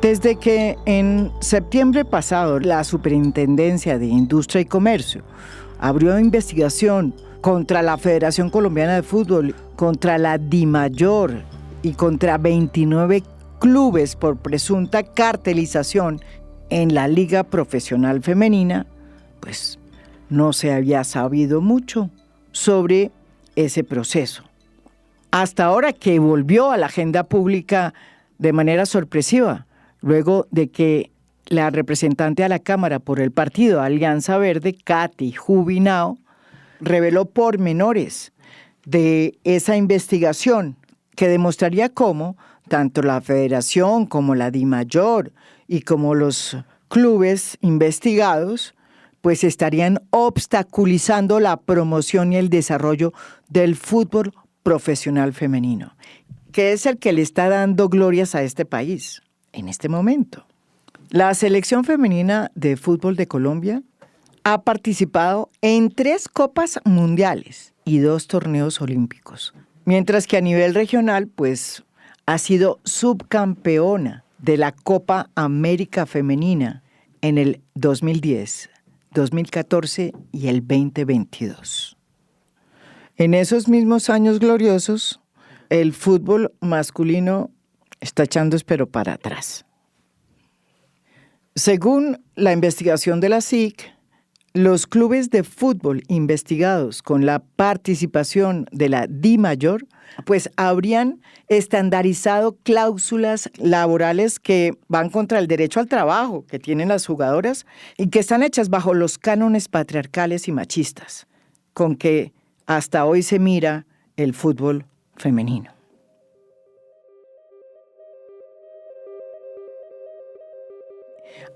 Desde que en septiembre pasado la Superintendencia de Industria y Comercio abrió investigación contra la Federación Colombiana de Fútbol, contra la DIMAYOR y contra 29 clubes por presunta cartelización en la Liga Profesional Femenina, pues no se había sabido mucho sobre ese proceso. Hasta ahora que volvió a la agenda pública de manera sorpresiva, luego de que la representante a la Cámara por el partido Alianza Verde, Katy Jubinao, reveló pormenores de esa investigación que demostraría cómo tanto la Federación como la DIMAYOR y como los clubes investigados pues estarían obstaculizando la promoción y el desarrollo del fútbol profesional femenino, que es el que le está dando glorias a este país en este momento. La selección femenina de fútbol de Colombia ha participado en 3 copas mundiales y 2 torneos olímpicos, mientras que a nivel regional, pues, ha sido subcampeona de la Copa América Femenina en el 2010, 2014 y el 2022. En esos mismos años gloriosos, el fútbol masculino está echando pero para atrás. Según la investigación de la SIC, los clubes de fútbol investigados con la participación de la DIMAYOR, pues habrían estandarizado cláusulas laborales que van contra el derecho al trabajo que tienen las jugadoras y que están hechas bajo los cánones patriarcales y machistas, con que hasta hoy se mira el fútbol femenino.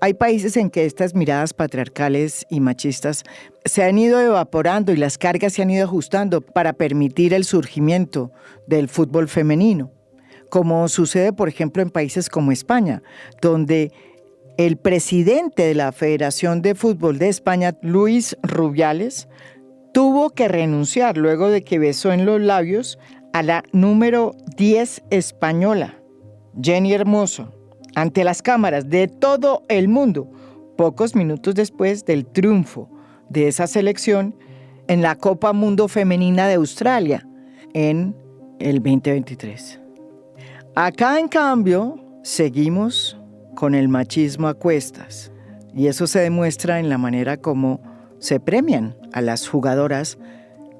Hay países en que estas miradas patriarcales y machistas se han ido evaporando y las cargas se han ido ajustando para permitir el surgimiento del fútbol femenino, como sucede, por ejemplo, en países como España, donde el presidente de la Federación de Fútbol de España, Luis Rubiales, tuvo que renunciar luego de que besó en los labios a la número 10 española, Jenny Hermoso, ante las cámaras de todo el mundo, pocos minutos después del triunfo de esa selección en la Copa Mundo Femenina de Australia en el 2023. Acá, en cambio, seguimos con el machismo a cuestas, y eso se demuestra en la manera como se premian a las jugadoras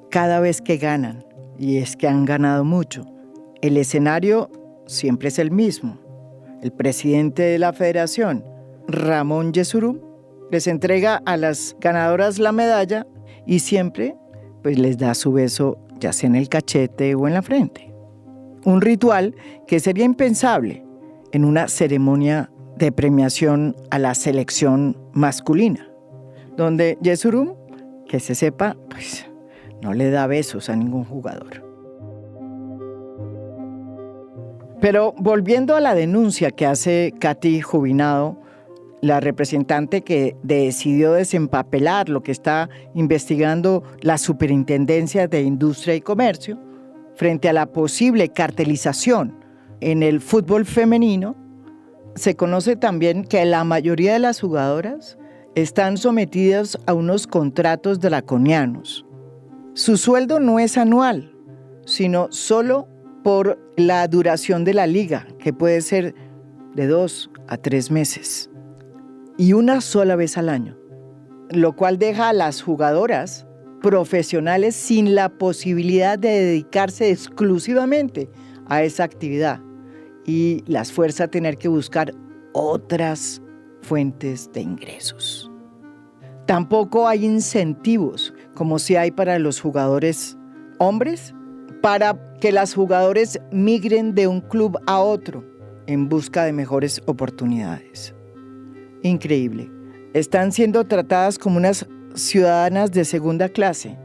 cada vez que ganan, y es que han ganado mucho. El escenario siempre es el mismo. El presidente de la federación, Ramón Yesurún, les entrega a las ganadoras la medalla y siempre pues, les da su beso, ya sea en el cachete o en la frente. Un ritual que sería impensable en una ceremonia de premiación a la selección masculina, donde Yesurún, que se sepa, pues no le da besos a ningún jugador. Pero volviendo a la denuncia que hace Katy Jubinao, la representante que decidió desempapelar lo que está investigando la Superintendencia de Industria y Comercio frente a la posible cartelización en el fútbol femenino, se conoce también que la mayoría de las jugadoras están sometidas a unos contratos draconianos. Su sueldo no es anual, sino solo por la duración de la liga, que puede ser de 2 a 3 meses, y una sola vez al año, lo cual deja a las jugadoras profesionales sin la posibilidad de dedicarse exclusivamente a esa actividad y las fuerza a tener que buscar otras fuentes de ingresos. Tampoco hay incentivos, como si hay para los jugadores hombres, para que las jugadoras migren de un club a otro en busca de mejores oportunidades. Increíble. Están siendo tratadas como unas ciudadanas de segunda clase,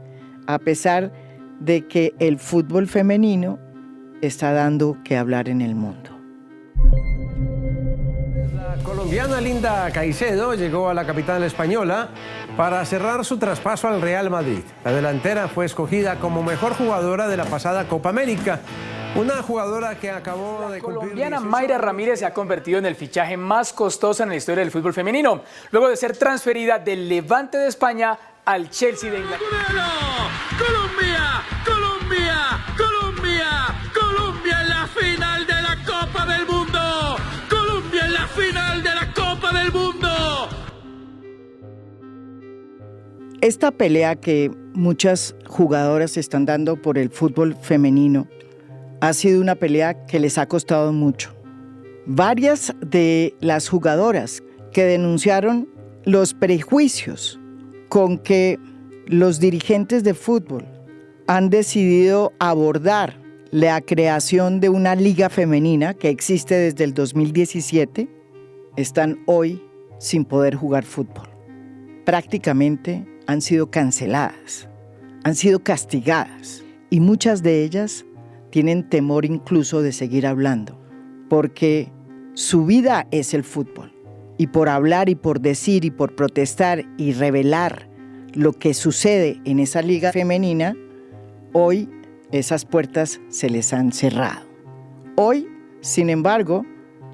a pesar de que el fútbol femenino está dando que hablar en el mundo. La colombiana Linda Caicedo llegó a la capital española para cerrar su traspaso al Real Madrid. La delantera fue escogida como mejor jugadora de la pasada Copa América Una jugadora que acabó de cumplir colombiana 18 Mayra años. Ramírez se ha convertido en el fichaje más costoso en la historia del fútbol femenino, luego de ser transferida del Levante de España al Chelsea de Inglaterra. Colombia, Colombia, Colombia, Colombia en la final de la Copa del Mundo. Colombia en la final de la Copa del Mundo. Esta pelea que muchas jugadoras están dando por el fútbol femenino ha sido una pelea que les ha costado mucho. Varias de las jugadoras que denunciaron los prejuicios con que los dirigentes de fútbol han decidido abordar la creación de una liga femenina que existe desde el 2017, están hoy sin poder jugar fútbol. Prácticamente han sido canceladas, han sido castigadas y muchas de ellas tienen temor incluso de seguir hablando, porque su vida es el fútbol. Y por hablar y por decir y por protestar y revelar lo que sucede en esa liga femenina, hoy esas puertas se les han cerrado. Hoy, sin embargo,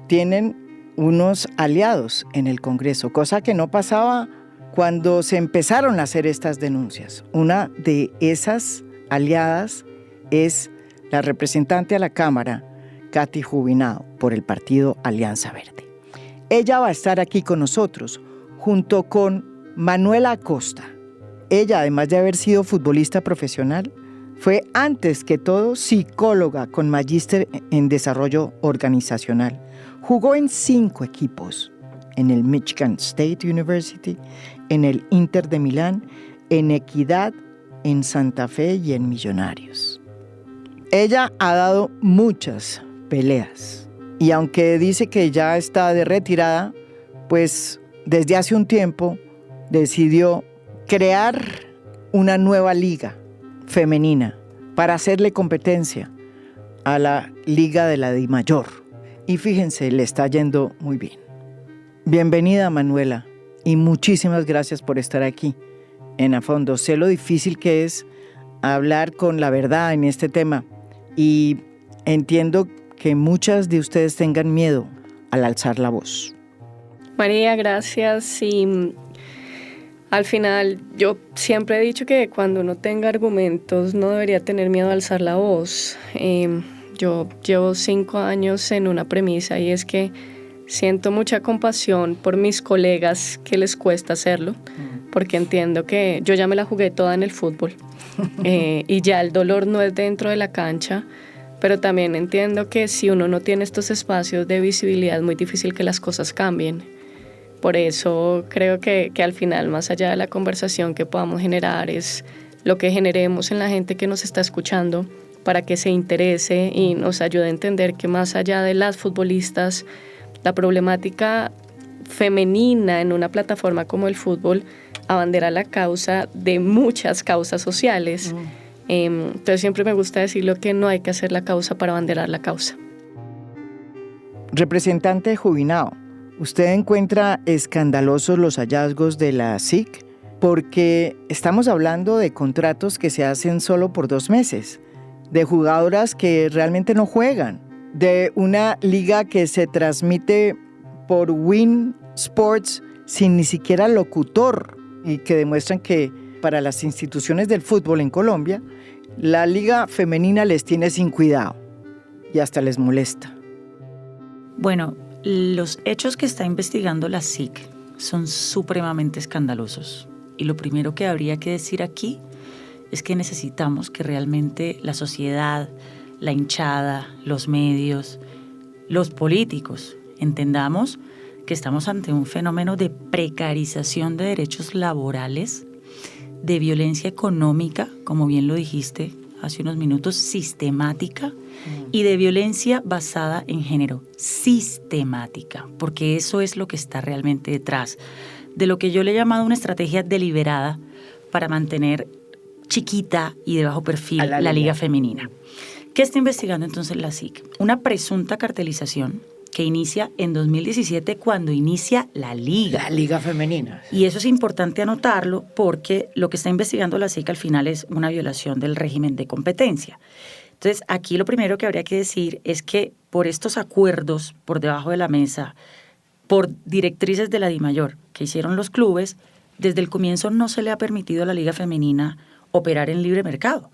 tienen unos aliados en el Congreso, cosa que no pasaba cuando se empezaron a hacer estas denuncias. Una de esas aliadas es la representante a la Cámara, Katy Jubinao, por el partido Alianza Verde. Ella va a estar aquí con nosotros, junto con Manuela Acosta. Ella, además de haber sido futbolista profesional, fue antes que todo psicóloga con magíster en desarrollo organizacional. Jugó en 5 equipos, en el Michigan State University, en el Inter de Milán, en Equidad, en Santa Fe y en Millonarios. Ella ha dado muchas peleas y aunque dice que ya está de retirada, pues desde hace un tiempo decidió crear una nueva liga femenina para hacerle competencia a la liga de la DIMAYOR. Y fíjense, le está yendo muy bien. Bienvenida, Manuela, y muchísimas gracias por estar aquí en A Fondo. Sé lo difícil que es hablar con la verdad en este tema y entiendo que muchas de ustedes tengan miedo al alzar la voz. María, gracias. Y al final yo siempre he dicho que cuando uno tenga argumentos no debería tener miedo a alzar la voz. Yo llevo 5 años en una premisa y es que siento mucha compasión por mis colegas que les cuesta hacerlo, porque entiendo que yo ya me la jugué toda en el fútbol y ya el dolor no es dentro de la cancha, pero también entiendo que si uno no tiene estos espacios de visibilidad es muy difícil que las cosas cambien. Por eso creo que al final, más allá de la conversación que podamos generar, es lo que generemos en la gente que nos está escuchando para que se interese y nos ayude a entender que más allá de las futbolistas, la problemática femenina en una plataforma como el fútbol abandera la causa de muchas causas sociales. Entonces siempre me gusta decirlo que no hay que hacer la causa para abanderar la causa. Representante Jubinao, ¿usted encuentra escandalosos los hallazgos de la SIC? Porque estamos hablando de contratos que se hacen solo por 2 meses, de jugadoras que realmente no juegan, de una liga que se transmite por Win Sports sin ni siquiera locutor y que demuestran que para las instituciones del fútbol en Colombia, la liga femenina les tiene sin cuidado y hasta les molesta. Bueno, los hechos que está investigando la SIC son supremamente escandalosos. Y lo primero que habría que decir aquí es que necesitamos que realmente la sociedad, la hinchada, los medios, los políticos, entendamos que estamos ante un fenómeno de precarización de derechos laborales, de violencia económica, como bien lo dijiste hace unos minutos, sistemática, y de violencia basada en género, sistemática, porque eso es lo que está realmente detrás de lo que yo le he llamado una estrategia deliberada para mantener chiquita y de bajo perfil la liga femenina. ¿Qué está investigando entonces la SIC? Una presunta cartelización que inicia en 2017 cuando inicia la liga. La liga femenina. Y eso es importante anotarlo porque lo que está investigando la SIC al final es una violación del régimen de competencia. Entonces, aquí lo primero que habría que decir es que por estos acuerdos por debajo de la mesa, por directrices de la DIMAYOR que hicieron los clubes, desde el comienzo no se le ha permitido a la Liga Femenina operar en libre mercado,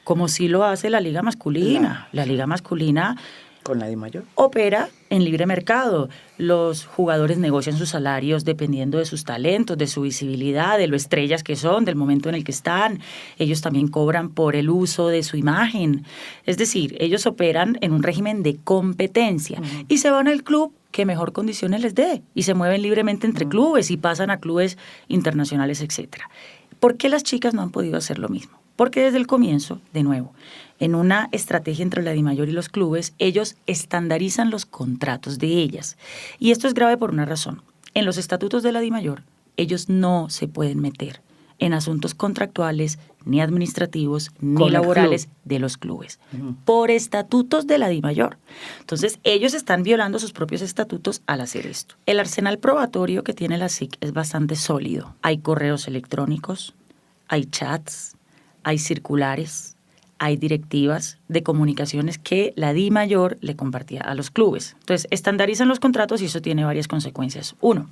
como sí lo hace la Liga Masculina. La Liga Masculina con la DIMAYOR opera en libre mercado. Los jugadores negocian sus salarios dependiendo de sus talentos, de su visibilidad, de lo estrellas que son, del momento en el que están. Ellos también cobran por el uso de su imagen. Es decir, ellos operan en un régimen de competencia y se van al club que mejor condiciones les dé y se mueven libremente entre clubes y pasan a clubes internacionales, etcétera. ¿Por qué las chicas no han podido hacer lo mismo? Porque desde el comienzo, de nuevo, en una estrategia entre la DIMAYOR y los clubes, ellos estandarizan los contratos de ellas. Y esto es grave por una razón. En los estatutos de la DIMAYOR, ellos no se pueden meter en asuntos contractuales, ni administrativos, ni laborales de los clubes, por estatutos de la DIMAYOR. Entonces, ellos están violando sus propios estatutos al hacer esto. El arsenal probatorio que tiene la SIC es bastante sólido. Hay correos electrónicos, hay chats, hay circulares, hay directivas de comunicaciones que la DIMAYOR le compartía a los clubes. Entonces, estandarizan los contratos y eso tiene varias consecuencias. Uno,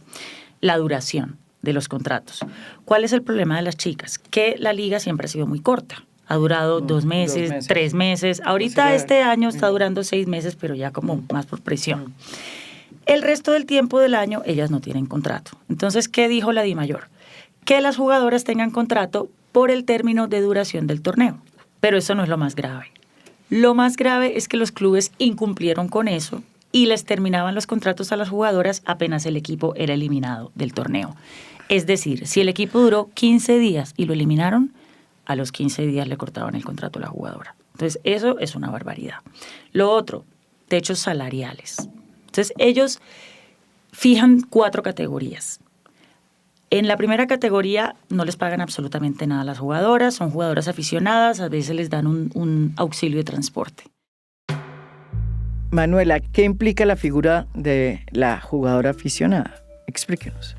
la duración de los contratos. ¿Cuál es el problema de las chicas? Que la liga siempre ha sido muy corta. Ha durado 2 meses, 3 meses. Ahorita este año está durando 6 meses, pero ya como más por presión. El resto del tiempo del año ellas no tienen contrato. Entonces, ¿qué dijo la DIMAYOR? Que las jugadoras tengan contrato por el término de duración del torneo. Pero eso no es lo más grave. Lo más grave es que los clubes incumplieron con eso y les terminaban los contratos a las jugadoras apenas el equipo era eliminado del torneo. Es decir, si el equipo duró 15 días y lo eliminaron, a los 15 días le cortaban el contrato a la jugadora. Entonces, eso es una barbaridad. Lo otro, techos salariales. Entonces, ellos fijan 4 categorías. En la primera categoría no les pagan absolutamente nada a las jugadoras, son jugadoras aficionadas, a veces les dan un auxilio de transporte. Manuela, ¿qué implica la figura de la jugadora aficionada? Explíquenos.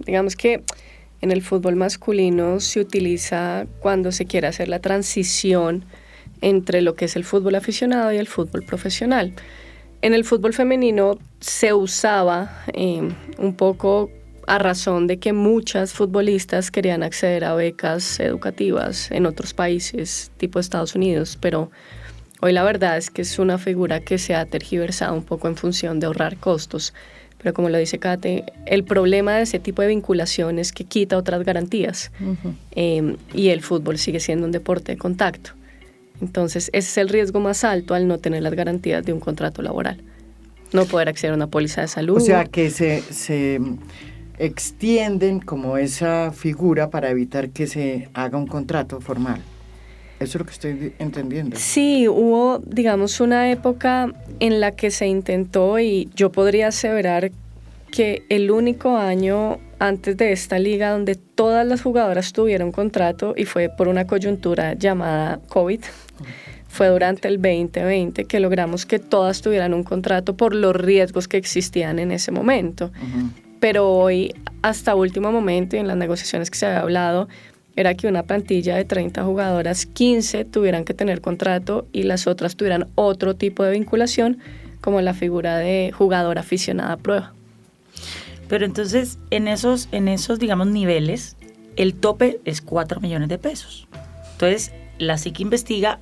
Digamos que en el fútbol masculino se utiliza cuando se quiere hacer la transición entre lo que es el fútbol aficionado y el fútbol profesional. En el fútbol femenino se usaba un poco a razón de que muchas futbolistas querían acceder a becas educativas en otros países, tipo Estados Unidos, pero hoy la verdad es que es una figura que se ha tergiversado un poco en función de ahorrar costos. Pero como lo dice Kate, el problema de ese tipo de vinculación es que quita otras garantías y el fútbol sigue siendo un deporte de contacto. Entonces, ese es el riesgo más alto al no tener las garantías de un contrato laboral. No poder acceder a una póliza de salud. O sea, que se extienden como esa figura para evitar que se haga un contrato formal. Eso es lo que estoy entendiendo. Sí, hubo, digamos, una época en la que se intentó, y yo podría aseverar que el único año antes de esta liga donde todas las jugadoras tuvieron contrato, y fue por una coyuntura llamada COVID, fue durante el 2020 que logramos que todas tuvieran un contrato por los riesgos que existían en ese momento. Pero hoy, hasta último momento, y en las negociaciones que se había hablado, era que una plantilla de 30 jugadoras, 15 tuvieran que tener contrato y las otras tuvieran otro tipo de vinculación, como la figura de jugadora aficionada a prueba. Pero entonces, en esos digamos, niveles, el tope es 4 millones de pesos. Entonces, la SIC investiga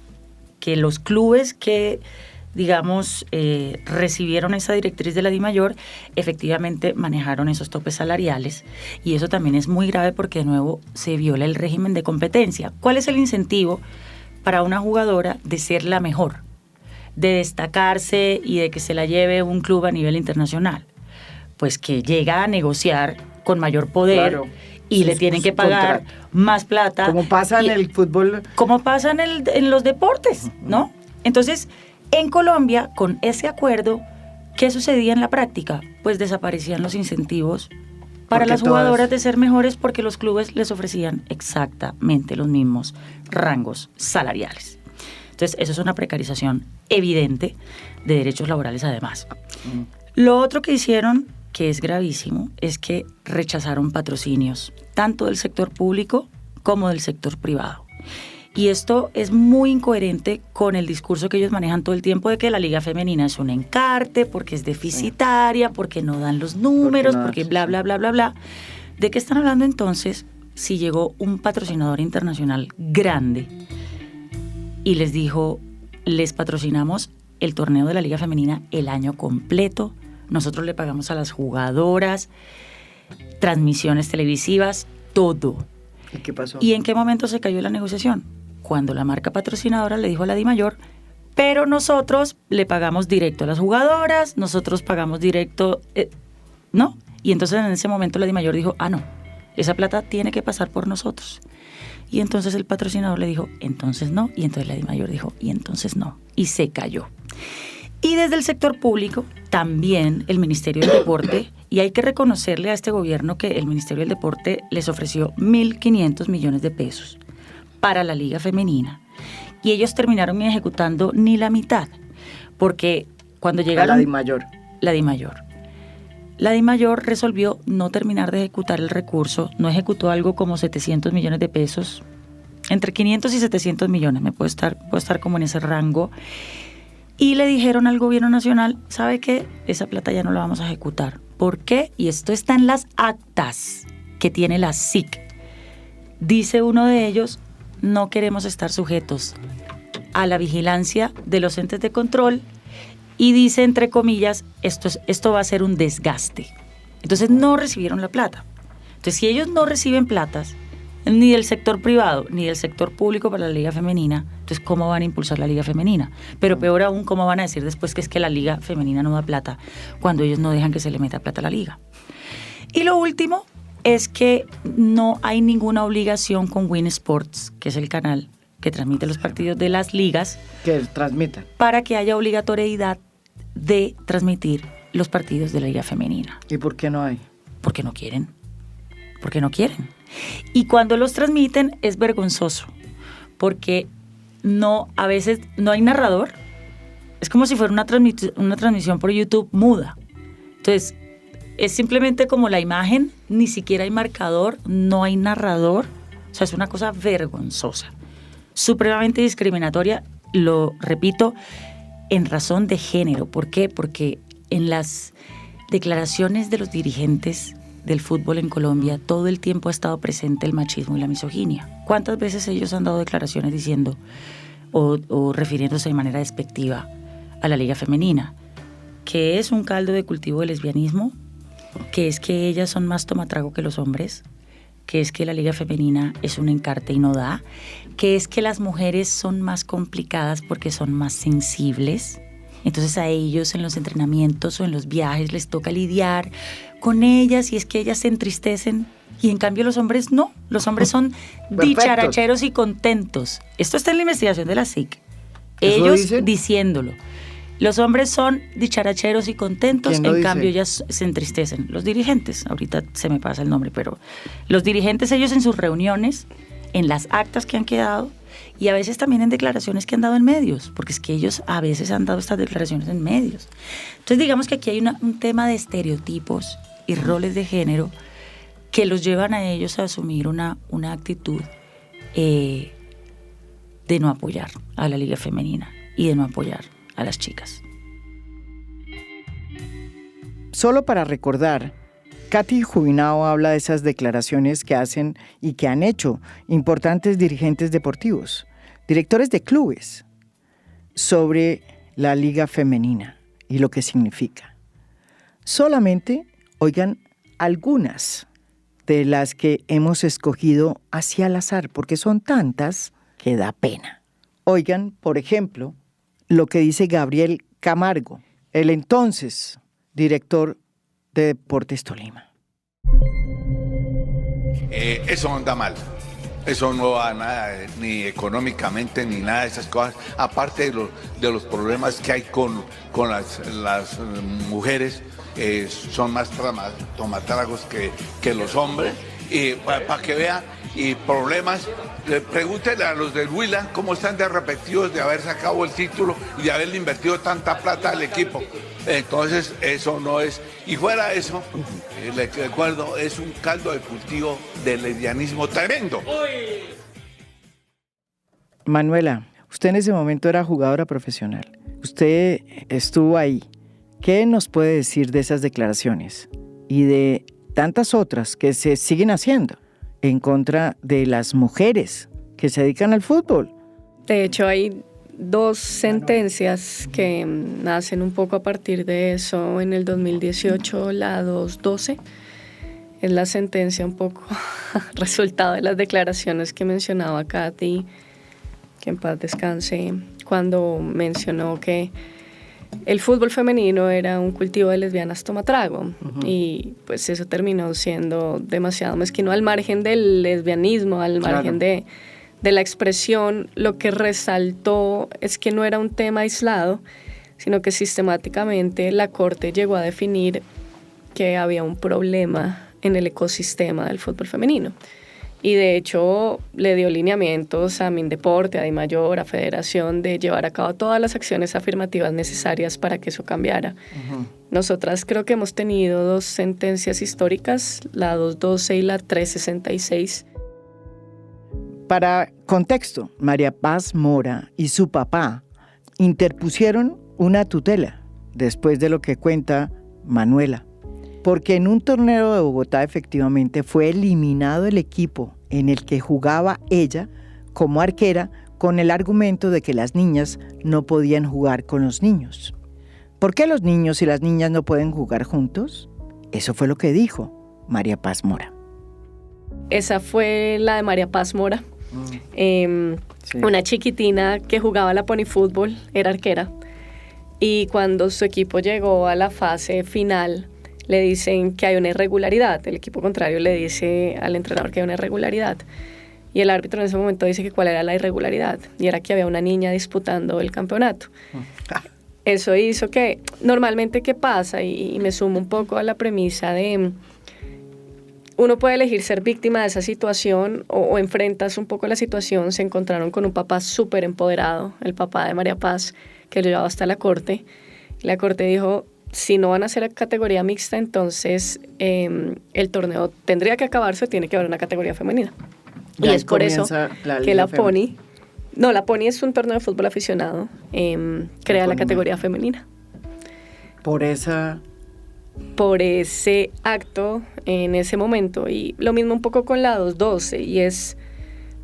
que los clubes que, digamos, recibieron esa directriz de la DIMAYOR, efectivamente manejaron esos topes salariales, y eso también es muy grave porque de nuevo se viola el régimen de competencia. ¿Cuál es el incentivo para una jugadora de ser la mejor, de destacarse y de que se la lleve un club a nivel internacional? Pues que llega a negociar con mayor poder, claro, y le tienen que pagar más plata. Como pasa en el fútbol. Como pasa en los deportes, ¿no? Entonces, en Colombia, con ese acuerdo, ¿qué sucedía en la práctica? Pues desaparecían los incentivos para las jugadoras de ser mejores porque los clubes les ofrecían exactamente los mismos rangos salariales. Entonces, eso es una precarización evidente de derechos laborales además. Lo otro que hicieron, que es gravísimo, es que rechazaron patrocinios, tanto del sector público como del sector privado. Y esto es muy incoherente con el discurso que ellos manejan todo el tiempo de que la Liga Femenina es un encarte, porque es deficitaria, porque no dan los números, porque bla, bla, bla, bla, bla. ¿De qué están hablando entonces si llegó un patrocinador internacional grande y les dijo, les patrocinamos el torneo de la Liga Femenina el año completo, nosotros le pagamos a las jugadoras, transmisiones televisivas, todo? ¿Y qué pasó? ¿Y en qué momento se cayó la negociación? Cuando la marca patrocinadora le dijo a la DIMAYOR, pero nosotros le pagamos directo a las jugadoras, nosotros pagamos directo, ¿no? Y entonces en ese momento la DIMAYOR dijo, no, esa plata tiene que pasar por nosotros. Y entonces el patrocinador le dijo, entonces no, y entonces la DIMAYOR dijo, y entonces no, y se cayó. Y desde el sector público, también el Ministerio del Deporte, y hay que reconocerle a este gobierno que el Ministerio del Deporte les ofreció 1.500 millones de pesos para la Liga Femenina. Y ellos terminaron ejecutando ni la mitad, porque cuando llegaron... La DIMAYOR. La DIMAYOR. La DIMAYOR resolvió no terminar de ejecutar el recurso, no ejecutó algo como 700 millones de pesos, entre 500 y 700 millones, puedo estar como en ese rango. Y le dijeron al gobierno nacional, ¿sabe qué? Esa plata ya no la vamos a ejecutar. ¿Por qué? Y esto está en las actas que tiene la SIC. Dice uno de ellos, no queremos estar sujetos a la vigilancia de los entes de control, y dice, entre comillas, esto va a ser un desgaste. Entonces no recibieron la plata. Entonces, si ellos no reciben platas, ni del sector privado, ni del sector público para la Liga Femenina, entonces ¿cómo van a impulsar la Liga Femenina? Pero peor aún, ¿cómo van a decir después que es que la Liga Femenina no da plata cuando ellos no dejan que se le meta plata a la Liga? Y lo último es que no hay ninguna obligación con Win Sports, que es el canal que transmite los partidos de las ligas, Que transmitan. para que haya obligatoriedad de transmitir los partidos de la Liga Femenina. ¿Y por qué no hay? Porque no quieren. Porque no quieren. Y cuando los transmiten es vergonzoso, porque a veces no hay narrador. Es como si fuera una transmisión por YouTube muda. Entonces, es simplemente como la imagen, ni siquiera hay marcador, no hay narrador. O sea, es una cosa vergonzosa, supremamente discriminatoria, lo repito, en razón de género. ¿Por qué? Porque en las declaraciones de los dirigentes del fútbol en Colombia todo el tiempo ha estado presente el machismo y la misoginia. ¿Cuántas veces ellos han dado declaraciones diciendo o refiriéndose de manera despectiva a la Liga Femenina? Que es un caldo de cultivo de lesbianismo, que es que ellas son más tomatrago que los hombres, que es que la Liga Femenina es un encarte y no da, que es que las mujeres son más complicadas porque son más sensibles. Entonces a ellos en los entrenamientos o en los viajes les toca lidiar con ellas y es que ellas se entristecen y en cambio los hombres no. Los hombres son dicharacheros y contentos. Esto está en la investigación de la SIC. Ellos diciéndolo. Los hombres son dicharacheros y contentos, en cambio ellas se entristecen. Los dirigentes, ahorita se me pasa el nombre, pero los dirigentes, ellos en sus reuniones, en las actas que han quedado y a veces también en declaraciones que han dado en medios, porque es que ellos a veces han dado estas declaraciones en medios. Entonces digamos que aquí hay un tema de estereotipos y roles de género que los llevan a ellos a asumir una actitud de no apoyar a la Liga Femenina y de no apoyar a las chicas. Solo para recordar, Katy Jubinao habla de esas declaraciones que hacen y que han hecho importantes dirigentes deportivos, directores de clubes, sobre la Liga Femenina y lo que significa. Solamente oigan algunas de las que hemos escogido así al azar, porque son tantas que da pena. Oigan, por ejemplo, lo que dice Gabriel Camargo, el entonces director de Deportes Tolima. Eso anda mal. Eso no va nada, ni económicamente, ni nada de esas cosas. Aparte de los problemas que hay con las mujeres, son más tomatragos que los hombres. Y para que vean, y problemas, pregúntenle a los del Huila cómo están de arrepentidos de haber sacado el título y de haberle invertido tanta plata al equipo. Entonces eso no es, y fuera eso, les recuerdo, es un caldo de cultivo de lesbianismo tremendo. Manuela, usted en ese momento era jugadora profesional. Usted estuvo ahí. ¿Qué nos puede decir de esas declaraciones y de tantas otras que se siguen haciendo en contra de las mujeres que se dedican al fútbol? De hecho, hay 2 sentencias que nacen un poco a partir de eso. En el 2018, la 212 es la sentencia un poco resultado de las declaraciones que mencionaba Katy, que en paz descanse, cuando mencionó que el fútbol femenino era un cultivo de lesbianas tomatrago. Y pues eso terminó siendo demasiado mezquino, al margen del lesbianismo, al margen de la expresión. Lo que resaltó es que no era un tema aislado, sino que sistemáticamente la Corte llegó a definir que había un problema en el ecosistema del fútbol femenino. Y de hecho le dio lineamientos a Mindeporte, a DIMAYOR, a Federación, de llevar a cabo todas las acciones afirmativas necesarias para que eso cambiara. Nosotras creo que hemos tenido 2 sentencias históricas, la 212 y la 366. Para contexto, María Paz Mora y su papá interpusieron una tutela después de lo que cuenta Manuela, porque en un torneo de Bogotá efectivamente fue eliminado el equipo en el que jugaba ella como arquera con el argumento de que las niñas no podían jugar con los niños. ¿Por qué los niños y las niñas no pueden jugar juntos? Eso fue lo que dijo María Paz Mora. Esa fue la de María Paz Mora, una chiquitina que jugaba la pony fútbol, era arquera, y cuando su equipo llegó a la fase final, le dicen que hay una irregularidad. El equipo contrario le dice al entrenador que hay una irregularidad. Y el árbitro en ese momento dice que cuál era la irregularidad. Y era que había una niña disputando el campeonato. Eso hizo que, normalmente, ¿qué pasa? Y me sumo un poco a la premisa de uno puede elegir ser víctima de esa situación o enfrentas un poco la situación. Se encontraron con un papá súper empoderado, el papá de María Paz, que lo llevaba hasta la corte. La corte dijo: si no van a hacer categoría mixta, entonces el torneo tendría que acabarse, tiene que haber una categoría femenina. Y es por eso que la Pony... No, la Pony es un torneo de fútbol aficionado, crea la categoría femenina. Por ese acto en ese momento. Y lo mismo un poco con la 212, y es...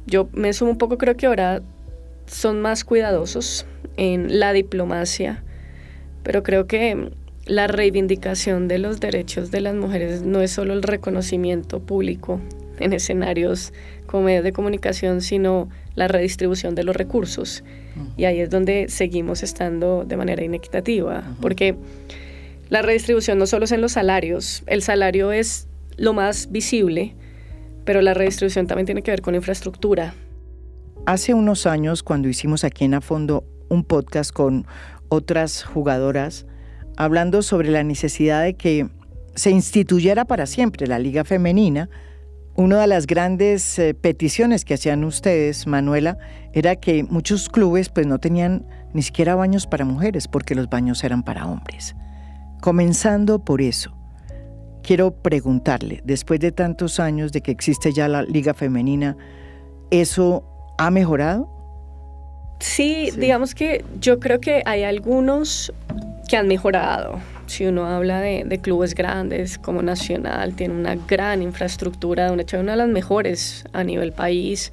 Yo me sumo un poco, creo que ahora son más cuidadosos en la diplomacia, pero creo que la reivindicación de los derechos de las mujeres no es solo el reconocimiento público en escenarios como medios de comunicación, sino la redistribución de los recursos. Y ahí es donde seguimos estando de manera inequitativa, porque la redistribución no solo es en los salarios, el salario es lo más visible, pero la redistribución también tiene que ver con infraestructura. Hace unos años, cuando hicimos aquí en A Fondo un podcast con otras jugadoras, hablando sobre la necesidad de que se instituyera para siempre la Liga Femenina, una de las grandes peticiones que hacían ustedes, Manuela, era que muchos clubes pues no tenían ni siquiera baños para mujeres porque los baños eran para hombres. Comenzando por eso, quiero preguntarle, después de tantos años de que existe ya la Liga Femenina, ¿eso ha mejorado? Sí, digamos que yo creo que hay algunos que han mejorado. Si uno habla de clubes grandes como Nacional, tiene una gran infraestructura, de hecho una de las mejores a nivel país.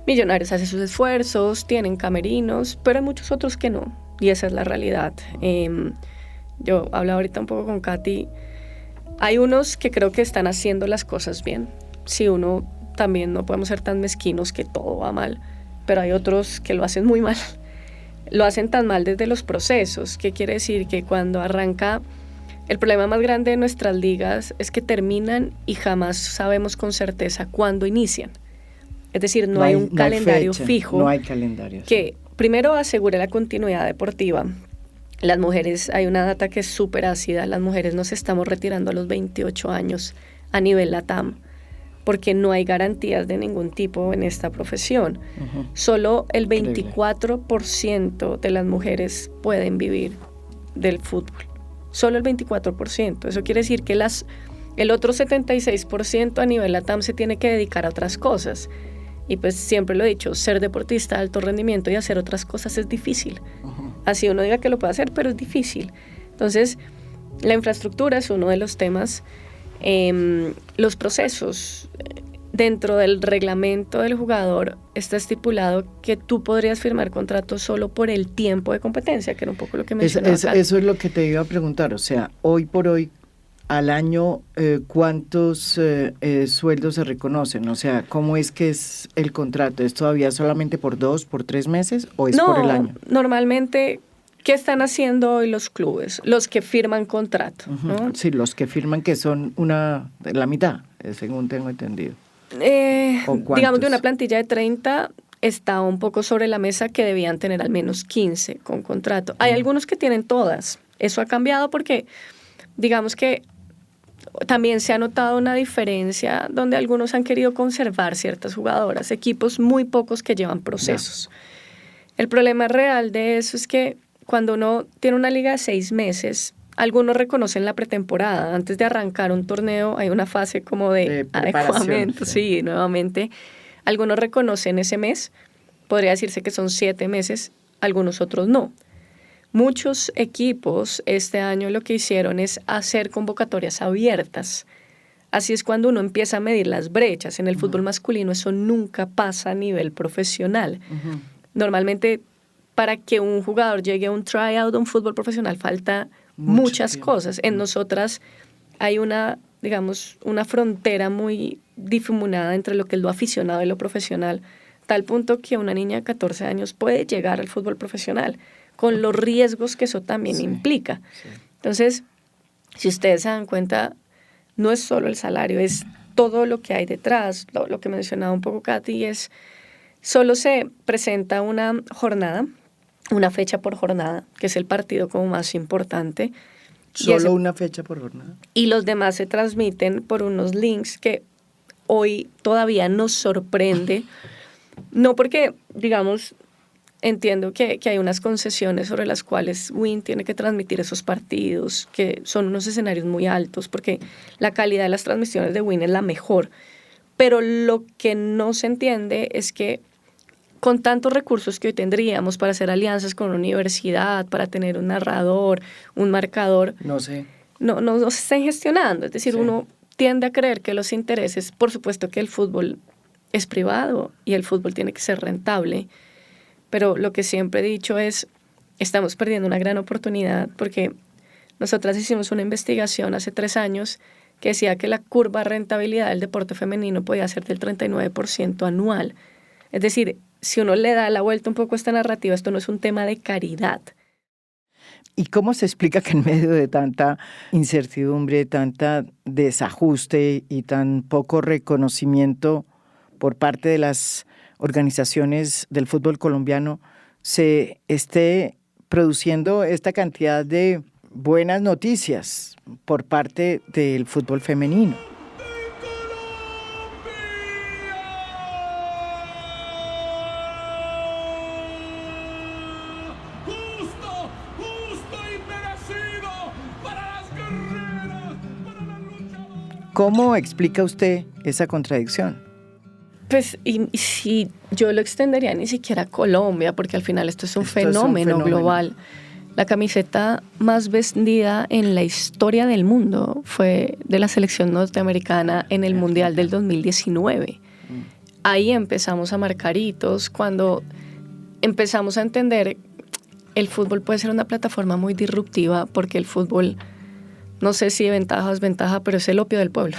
Millonarios hace sus esfuerzos, tienen camerinos, pero hay muchos otros que no, y esa es la realidad. Yo hablaba ahorita un poco con Katy, hay unos que creo que están haciendo las cosas bien. Si uno también no podemos ser tan mezquinos que todo va mal, pero hay otros que lo hacen muy mal. Lo hacen tan mal desde los procesos. ¿Qué quiere decir? Que cuando arranca, el problema más grande de nuestras ligas es que terminan y jamás sabemos con certeza cuándo inician. Es decir, no hay un calendario fijo. No hay calendario. Que primero asegure la continuidad deportiva. Las mujeres, hay una data que es súper ácida, las mujeres nos estamos retirando a los 28 años a nivel LATAM, porque no hay garantías de ningún tipo en esta profesión. Solo el 24% de las mujeres pueden vivir del fútbol. Solo el 24%. Eso quiere decir que el otro 76% a nivel LATAM se tiene que dedicar a otras cosas. Y pues siempre lo he dicho, ser deportista de alto rendimiento y hacer otras cosas es difícil. Así uno diga que lo puede hacer, pero es difícil. Entonces, la infraestructura es uno de los temas. Los procesos. Dentro del reglamento del jugador está estipulado que tú podrías firmar contratos solo por el tiempo de competencia, que era un poco lo que mencionaba acá. Eso es lo que te iba a preguntar. O sea, hoy por hoy, al año, ¿cuántos sueldos se reconocen? O sea, ¿cómo es que es el contrato? ¿Es todavía solamente por 2, por 3 meses o es por el año? Normalmente, ¿qué están haciendo hoy los clubes? Los que firman contrato, ¿no? Sí, los que firman, que son la mitad, según tengo entendido. Digamos, de una plantilla de 30 está un poco sobre la mesa que debían tener al menos 15 con contrato. Hay algunos que tienen todas. Eso ha cambiado porque, digamos que también se ha notado una diferencia donde algunos han querido conservar ciertas jugadoras, equipos muy pocos que llevan procesos. El problema real de eso es que cuando uno tiene una liga de 6 meses, algunos reconocen la pretemporada. Antes de arrancar un torneo hay una fase como de adecuamiento. Sí, nuevamente. Algunos reconocen ese mes. Podría decirse que son 7 meses, algunos otros no. Muchos equipos este año lo que hicieron es hacer convocatorias abiertas. Así es cuando uno empieza a medir las brechas. En el fútbol masculino eso nunca pasa a nivel profesional. Normalmente, para que un jugador llegue a un tryout de un fútbol profesional falta muchas cosas. En nosotras hay una frontera muy difuminada entre lo que es lo aficionado y lo profesional, tal punto que una niña de 14 años puede llegar al fútbol profesional, con los riesgos que eso también implica. Entonces, si ustedes se dan cuenta, no es solo el salario, es todo lo que hay detrás. Lo que mencionaba un poco Katy es, solo se presenta una jornada, una fecha por jornada, que es el partido como más importante. ¿Solo una fecha por jornada? Y los demás se transmiten por unos links que hoy todavía nos sorprende. No porque, digamos, entiendo que hay unas concesiones sobre las cuales Win tiene que transmitir esos partidos, que son unos escenarios muy altos, porque la calidad de las transmisiones de Win es la mejor. Pero lo que no se entiende es que con tantos recursos que hoy tendríamos para hacer alianzas con una universidad, para tener un narrador, un marcador, no se están gestionando. Es decir, uno tiende a creer que los intereses, por supuesto que el fútbol es privado y el fútbol tiene que ser rentable, pero lo que siempre he dicho es, estamos perdiendo una gran oportunidad porque nosotras hicimos una investigación hace 3 años que decía que la curva de rentabilidad del deporte femenino podía ser del 39% anual. Es decir, si uno le da la vuelta un poco a esta narrativa, esto no es un tema de caridad. ¿Y cómo se explica que en medio de tanta incertidumbre, tanta desajuste y tan poco reconocimiento por parte de las organizaciones del fútbol colombiano se esté produciendo esta cantidad de buenas noticias por parte del fútbol femenino? ¿Cómo explica usted esa contradicción? Pues, y si yo lo extendería ni siquiera a Colombia, porque al final esto es un fenómeno global. La camiseta más vendida en la historia del mundo fue de la selección norteamericana en el Mundial del 2019. Ahí empezamos a marcar hitos, cuando empezamos a entender el fútbol puede ser una plataforma muy disruptiva, porque el fútbol, no sé si de ventaja o desventaja, pero es el opio del pueblo.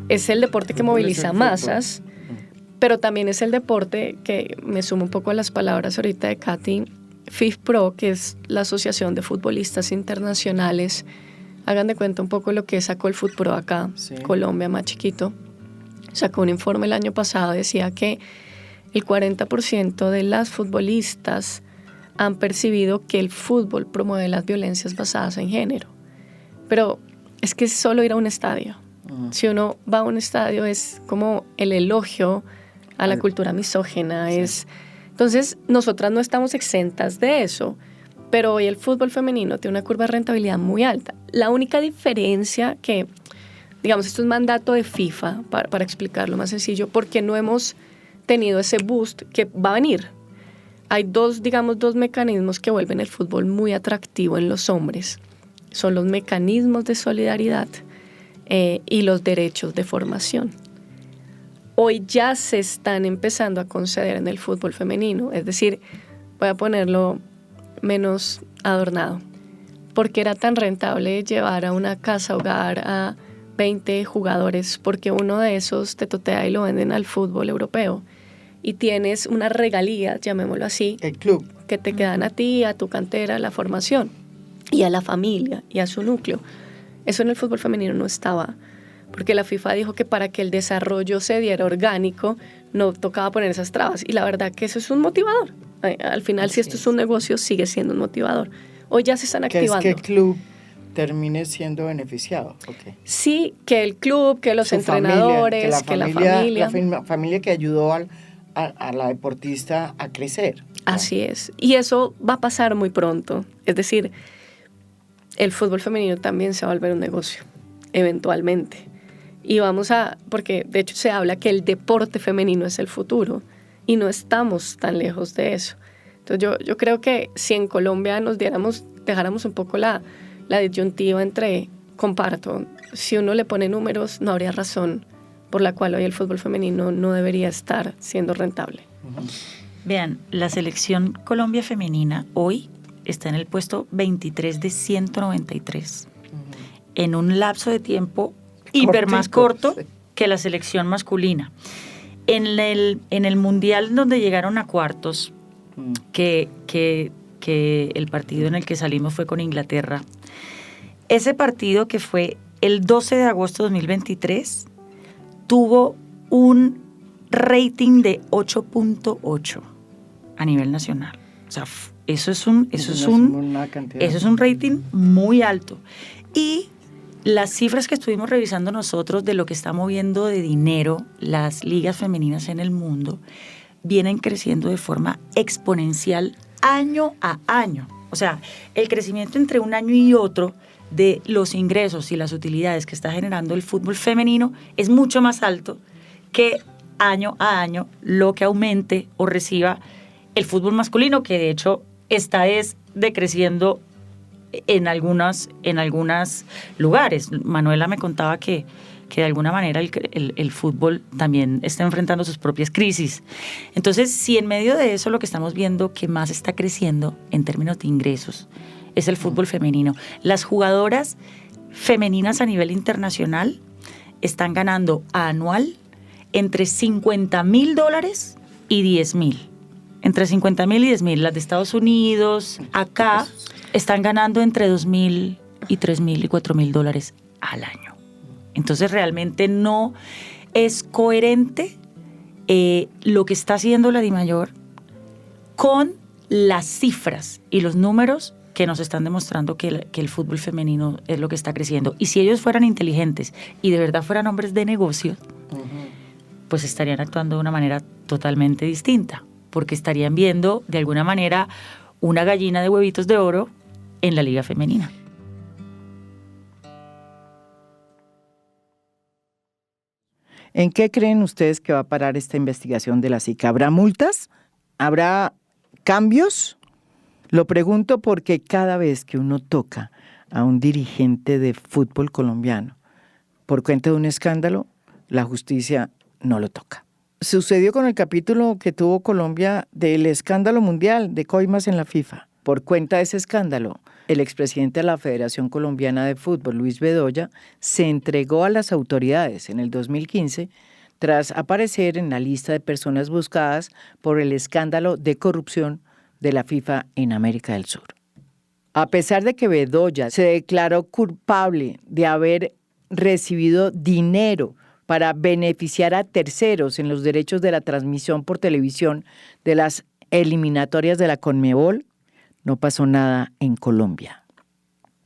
Es el deporte que moviliza masas, pero también es el deporte que, me sumo un poco a las palabras ahorita de Katy, FIFPro, que es la Asociación de Futbolistas Internacionales. Hagan de cuenta un poco lo que sacó el FUTPRO acá, Colombia más chiquito. Sacó un informe el año pasado, decía que el 40% de las futbolistas han percibido que el fútbol promueve las violencias basadas en género. Pero es que es solo ir a un estadio. Si uno va a un estadio es como el elogio a la cultura misógina. Entonces, nosotras no estamos exentas de eso, pero hoy el fútbol femenino tiene una curva de rentabilidad muy alta. La única diferencia que digamos, esto es mandato de FIFA, para explicarlo más sencillo, porque no hemos tenido ese boost que va a venir. Hay dos mecanismos que vuelven el fútbol muy atractivo en los hombres. Son los mecanismos de solidaridad y los derechos de formación. Hoy ya se están empezando a conceder en el fútbol femenino, es decir, voy a ponerlo menos adornado, porque era tan rentable llevar a una casa hogar a 20 jugadores, porque uno de esos te totea y lo venden al fútbol europeo, y tienes una regalía, llamémoslo así, El club. que te quedan a ti, a tu cantera, a la formación, y a la familia, y a su núcleo. Eso en el fútbol femenino no estaba, porque la FIFA dijo que para que el desarrollo se diera orgánico, no tocaba poner esas trabas. Y la verdad que eso es un motivador. Al final, si esto es un negocio, sigue siendo un motivador. Hoy ya se están activando. Que es que el club termine siendo beneficiado. Okay. Sí, que el club, que los entrenadores, que la familia. La familia que ayudó a la deportista a crecer. Así es. Y eso va a pasar muy pronto. Es decir, el fútbol femenino también se va a volver un negocio, eventualmente. Y porque de hecho se habla que el deporte femenino es el futuro y no estamos tan lejos de eso. Entonces yo creo que si en Colombia dejáramos un poco la disyuntiva entre, comparto, si uno le pone números, no habría razón por la cual hoy el fútbol femenino no debería estar siendo rentable. Vean, la selección Colombia femenina hoy está en el puesto 23 de 193, en un lapso de tiempo hiper más corto que la selección masculina. En el Mundial donde llegaron a cuartos, que el partido en el que salimos fue con Inglaterra, ese partido que fue el 12 de agosto de 2023 tuvo un rating de 8.8 a nivel nacional. O sea, eso es un rating muy alto. Y las cifras que estuvimos revisando nosotros de lo que está moviendo de dinero las ligas femeninas en el mundo vienen creciendo de forma exponencial año a año. O sea, el crecimiento entre un año y otro de los ingresos y las utilidades que está generando el fútbol femenino es mucho más alto que año a año lo que aumente o reciba el fútbol masculino, que de hecho está decreciendo en algunos lugares. Manuela me contaba que de alguna manera el fútbol también está enfrentando sus propias crisis. Entonces, si en medio de eso lo que estamos viendo que más está creciendo en términos de ingresos es el fútbol femenino, las jugadoras femeninas a nivel internacional están ganando anual entre $50,000 y $10,000. Entre $50,000 y $10,000. Las de Estados Unidos, acá, están ganando entre $2,000 y $3,000 y $4,000 al año. Entonces realmente no es coherente lo que está haciendo la DIMAYOR con las cifras y los números que nos están demostrando que el fútbol femenino es lo que está creciendo. Y si ellos fueran inteligentes y de verdad fueran hombres de negocios, pues estarían actuando de una manera totalmente distinta, porque estarían viendo de alguna manera una gallina de huevitos de oro en la liga femenina. ¿En qué creen ustedes que va a parar esta investigación de la SIC? ¿Habrá multas? ¿Habrá cambios? Lo pregunto porque cada vez que uno toca a un dirigente de fútbol colombiano por cuenta de un escándalo, la justicia no lo toca. Sucedió con el capítulo que tuvo Colombia del escándalo mundial de coimas en la FIFA. Por cuenta de ese escándalo, el expresidente de la Federación Colombiana de Fútbol, Luis Bedoya, se entregó a las autoridades en el 2015 tras aparecer en la lista de personas buscadas por el escándalo de corrupción de la FIFA en América del Sur. A pesar de que Bedoya se declaró culpable de haber recibido dinero para beneficiar a terceros en los derechos de la transmisión por televisión de las eliminatorias de la Conmebol, no pasó nada en Colombia.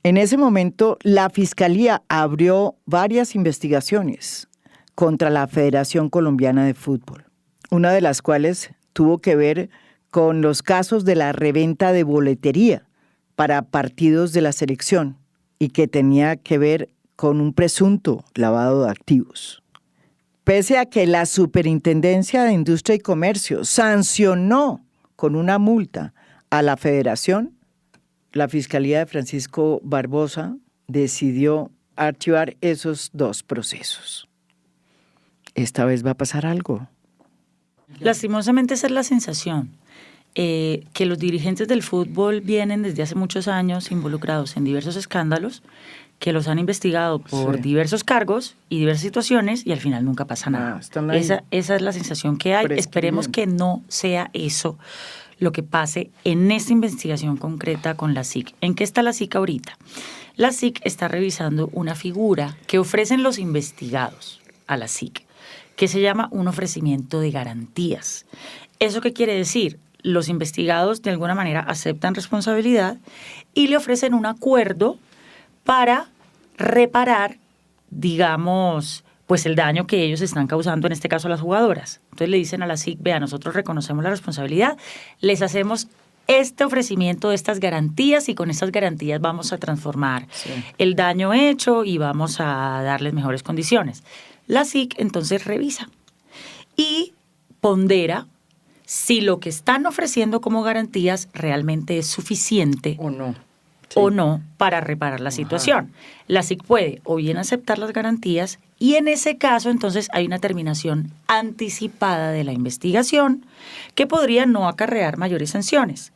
En ese momento, la Fiscalía abrió varias investigaciones contra la Federación Colombiana de Fútbol, una de las cuales tuvo que ver con los casos de la reventa de boletería para partidos de la selección y que tenía que ver con un presunto lavado de activos. Pese a que la Superintendencia de Industria y Comercio sancionó con una multa a la Federación, la Fiscalía de Francisco Barbosa decidió archivar esos dos procesos. ¿Esta vez va a pasar algo? Lastimosamente esa es la sensación, que los dirigentes del fútbol vienen desde hace muchos años involucrados en diversos escándalos, que los han investigado por diversos cargos y diversas situaciones y al final nunca pasa nada. Esa es la sensación que hay. Esperemos que no sea eso lo que pase en esta investigación concreta con la SIC. ¿En qué está la SIC ahorita? La SIC está revisando una figura que ofrecen los investigados a la SIC, que se llama un ofrecimiento de garantías. ¿Eso qué quiere decir? Los investigados de alguna manera aceptan responsabilidad y le ofrecen un acuerdo para reparar, digamos, pues el daño que ellos están causando, en este caso a las jugadoras. Entonces le dicen a la SIC, vea, nosotros reconocemos la responsabilidad, les hacemos este ofrecimiento de estas garantías y con estas garantías vamos a transformar el daño hecho y vamos a darles mejores condiciones. La SIC entonces revisa y pondera si lo que están ofreciendo como garantías realmente es suficiente o no para reparar la situación. La SIC puede o bien aceptar las garantías y en ese caso entonces hay una terminación anticipada de la investigación que podría no acarrear mayores sanciones.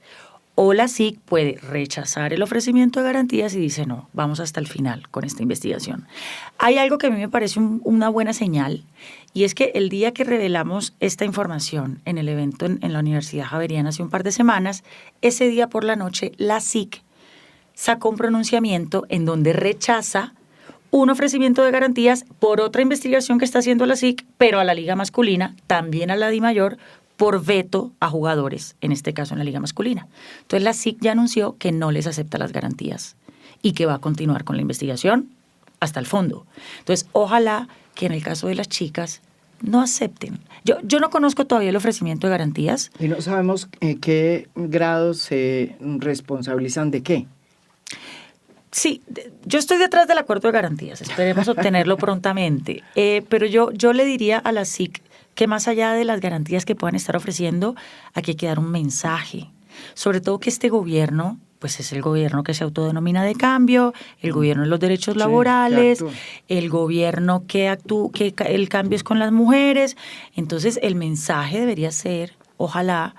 O la SIC puede rechazar el ofrecimiento de garantías y dice no, vamos hasta el final con esta investigación. Hay algo que a mí me parece una buena señal y es que el día que revelamos esta información en el evento en la Universidad Javeriana hace un par de semanas, ese día por la noche la SIC sacó un pronunciamiento en donde rechaza un ofrecimiento de garantías por otra investigación que está haciendo la SIC, pero a la liga masculina, también a la DIMAYOR, por veto a jugadores, en este caso en la liga masculina. Entonces la SIC ya anunció que no les acepta las garantías y que va a continuar con la investigación hasta el fondo. Entonces ojalá que en el caso de las chicas no acepten. Yo no conozco todavía el ofrecimiento de garantías. Y no sabemos en qué grado se responsabilizan de qué. Sí, yo estoy detrás del acuerdo de garantías, esperemos obtenerlo prontamente, pero yo le diría a la SIC que más allá de las garantías que puedan estar ofreciendo, aquí hay que dar un mensaje, sobre todo que este gobierno, pues es el gobierno que se autodenomina de cambio, el gobierno de los derechos laborales, el gobierno que el cambio es con las mujeres, entonces el mensaje debería ser, ojalá,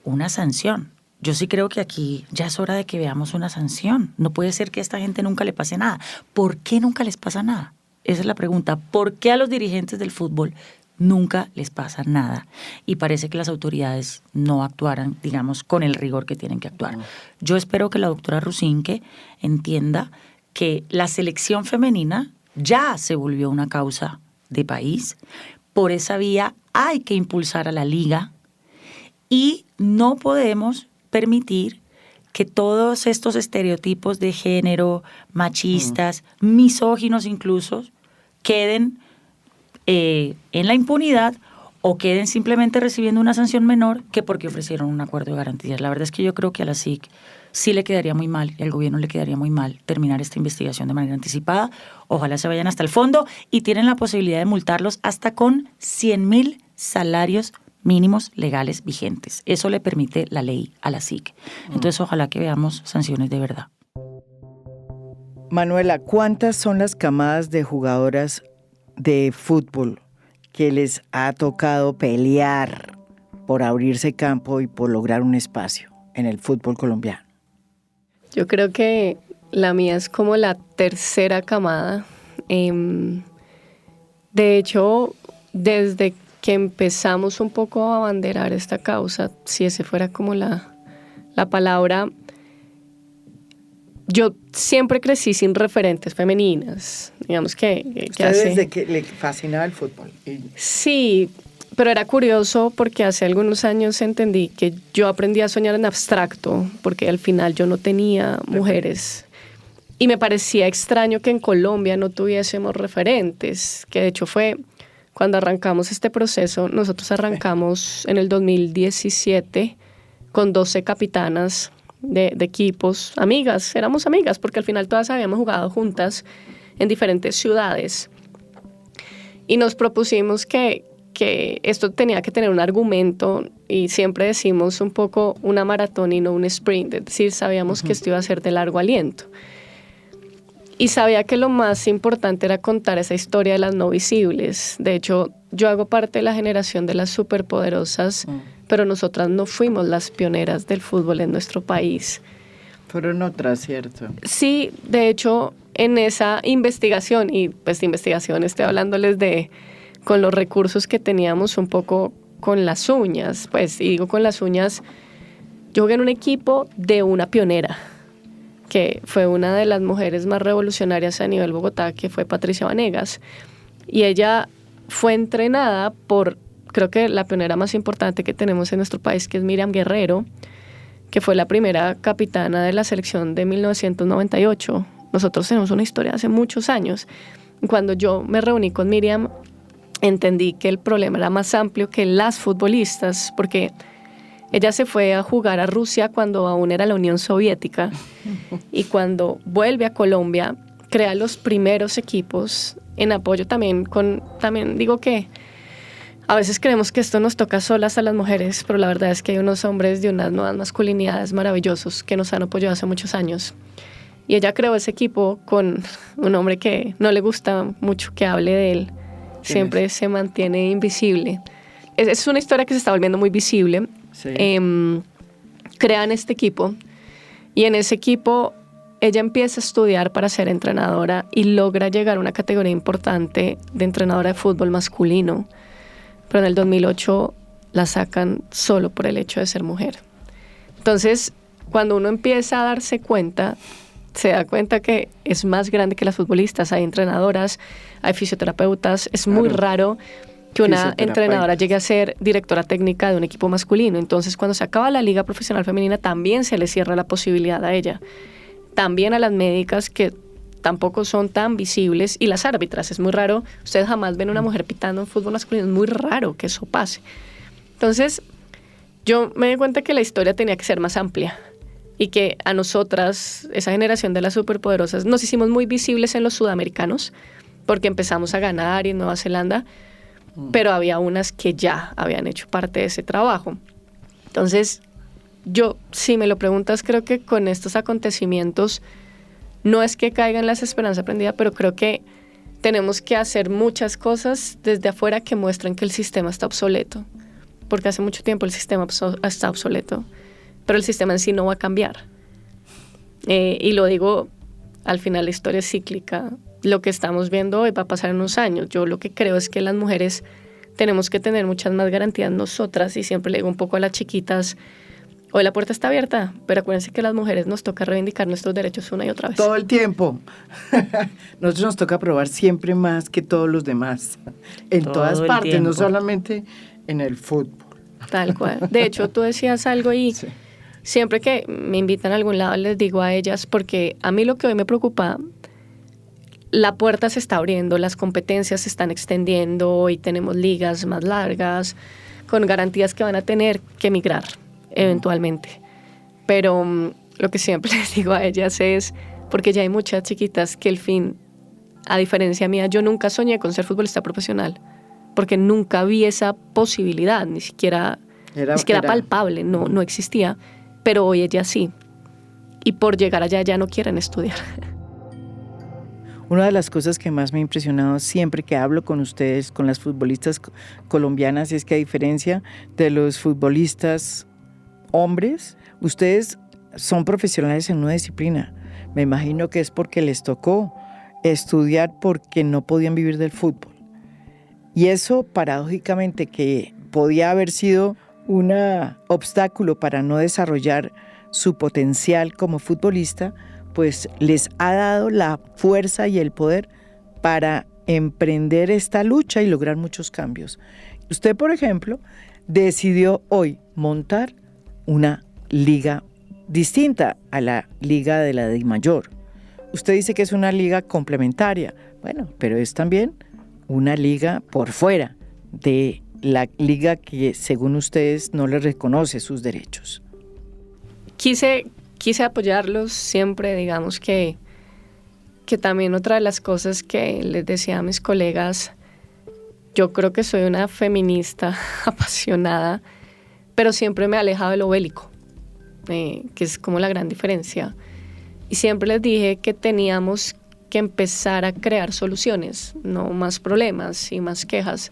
una sanción. Yo sí creo que aquí ya es hora de que veamos una sanción. No puede ser que a esta gente nunca le pase nada. ¿Por qué nunca les pasa nada? Esa es la pregunta. ¿Por qué a los dirigentes del fútbol nunca les pasa nada? Y parece que las autoridades no actuaran, digamos, con el rigor que tienen que actuar. Yo espero que la doctora Rusinque entienda que la selección femenina ya se volvió una causa de país. Por esa vía hay que impulsar a la liga y no podemos permitir que todos estos estereotipos de género, machistas, misóginos incluso, queden en la impunidad o queden simplemente recibiendo una sanción menor que porque ofrecieron un acuerdo de garantías. La verdad es que yo creo que a la SIC sí le quedaría muy mal y al gobierno le quedaría muy mal terminar esta investigación de manera anticipada. Ojalá se vayan hasta el fondo y tienen la posibilidad de multarlos hasta con 100,000 salarios mínimos legales vigentes. Eso le permite la ley a la SIC. Entonces, ojalá que veamos sanciones de verdad. Manuela, ¿cuántas son las camadas de jugadoras de fútbol que les ha tocado pelear por abrirse campo y por lograr un espacio en el fútbol colombiano? Yo creo que la mía es como la tercera camada. De hecho, desde que empezamos un poco a abanderar esta causa, si ese fuera como la palabra, yo siempre crecí sin referentes femeninas, digamos que desde que le fascinaba el fútbol. Sí, pero era curioso porque hace algunos años entendí que yo aprendí a soñar en abstracto, porque al final yo no tenía mujeres. Y me parecía extraño que en Colombia no tuviésemos referentes, que de hecho fue cuando arrancamos este proceso. Nosotros arrancamos en el 2017 con 12 capitanas de equipos, amigas, éramos amigas, porque al final todas habíamos jugado juntas en diferentes ciudades. Y nos propusimos que esto tenía que tener un argumento, y siempre decimos un poco una maratón y no un sprint, es decir, sabíamos que esto iba a ser de largo aliento. Y sabía que lo más importante era contar esa historia de las no visibles. De hecho, yo hago parte de la generación de las superpoderosas, pero nosotras no fuimos las pioneras del fútbol en nuestro país. Fueron otras, ¿cierto? Sí, de hecho, en esa investigación, y pues de investigación estoy hablándoles de con los recursos que teníamos un poco con las uñas, pues, y digo con las uñas, yo jugué en un equipo de una pionera, que fue una de las mujeres más revolucionarias a nivel Bogotá, que fue Patricia Vanegas, y ella fue entrenada por, creo que la pionera más importante que tenemos en nuestro país, que es Miriam Guerrero, que fue la primera capitana de la selección de 1998. Nosotros tenemos una historia de hace muchos años. Cuando yo me reuní con Miriam, entendí que el problema era más amplio que las futbolistas, porque ella se fue a jugar a Rusia cuando aún era la Unión Soviética, y cuando vuelve a Colombia, crea los primeros equipos en apoyo también digo que a veces creemos que esto nos toca solas a las mujeres, pero la verdad es que hay unos hombres de unas nuevas masculinidades maravillosos que nos han apoyado hace muchos años. Y ella creó ese equipo con un hombre que no le gusta mucho que hable de él. Siempre se mantiene invisible. Es una historia que se está volviendo muy visible. Sí. Crean este equipo, y en ese equipo ella empieza a estudiar para ser entrenadora y logra llegar a una categoría importante de entrenadora de fútbol masculino. Pero en el 2008 la sacan solo por el hecho de ser mujer. Entonces, cuando uno empieza a darse cuenta, se da cuenta que es más grande que las futbolistas. Hay entrenadoras, hay fisioterapeutas. Es muy raro que una entrenadora llegue a ser directora técnica de un equipo masculino. Entonces, cuando se acaba la liga profesional femenina, también se le cierra la posibilidad a ella. También a las médicas, que tampoco son tan visibles, y las árbitras. Es muy raro. Ustedes jamás ven una mujer pitando en fútbol masculino. Es muy raro que eso pase. Entonces, yo me di cuenta que la historia tenía que ser más amplia, y que a nosotras, esa generación de las superpoderosas, nos hicimos muy visibles en los sudamericanos, porque empezamos a ganar y en Nueva Zelanda, pero había unas que ya habían hecho parte de ese trabajo. Entonces, yo, si me lo preguntas, creo que con estos acontecimientos no es que caigan las esperanzas prendidas, pero creo que tenemos que hacer muchas cosas desde afuera que muestren que el sistema está obsoleto, porque hace mucho tiempo el sistema está obsoleto, pero el sistema en sí no va a cambiar. Y lo digo, al final la historia es cíclica. Lo que estamos viendo hoy va a pasar en unos años. Yo lo que creo es que las mujeres tenemos que tener muchas más garantías nosotras, y siempre le digo un poco a las chiquitas, hoy la puerta está abierta, pero acuérdense que a las mujeres nos toca reivindicar nuestros derechos una y otra vez. Todo el tiempo. Nosotros nos toca probar siempre más que todos los demás, en todas partes, no solamente en el fútbol. Tal cual. De hecho, tú decías algo, y sí, siempre que me invitan a algún lado les digo a ellas, porque a mí lo que hoy me preocupa, la puerta se está abriendo, las competencias se están extendiendo y tenemos ligas más largas con garantías que van a tener que migrar eventualmente. Pero lo que siempre les digo a ellas es, porque ya hay muchas chiquitas que el fin, a diferencia mía, yo nunca soñé con ser futbolista profesional, porque nunca vi esa posibilidad, ni siquiera palpable, no existía, pero hoy ellas sí. Y por llegar allá ya no quieren estudiar. Una de las cosas que más me ha impresionado siempre que hablo con ustedes, con las futbolistas colombianas, es que a diferencia de los futbolistas hombres, ustedes son profesionales en una disciplina. Me imagino que es porque les tocó estudiar porque no podían vivir del fútbol. Y eso, paradójicamente, que podía haber sido un obstáculo para no desarrollar su potencial como futbolista, pues les ha dado la fuerza y el poder para emprender esta lucha y lograr muchos cambios. Usted, por ejemplo, decidió hoy montar una liga distinta a la liga de la DIMAYOR. Usted dice que es una liga complementaria, bueno, pero es también una liga por fuera de la liga que, según ustedes, no les reconoce sus derechos. Quise quise apoyarlos siempre, digamos que también otra de las cosas que les decía a mis colegas, yo creo que soy una feminista apasionada, pero siempre me he alejado de lo bélico, que es como la gran diferencia. Y siempre les dije que teníamos que empezar a crear soluciones, no más problemas y más quejas.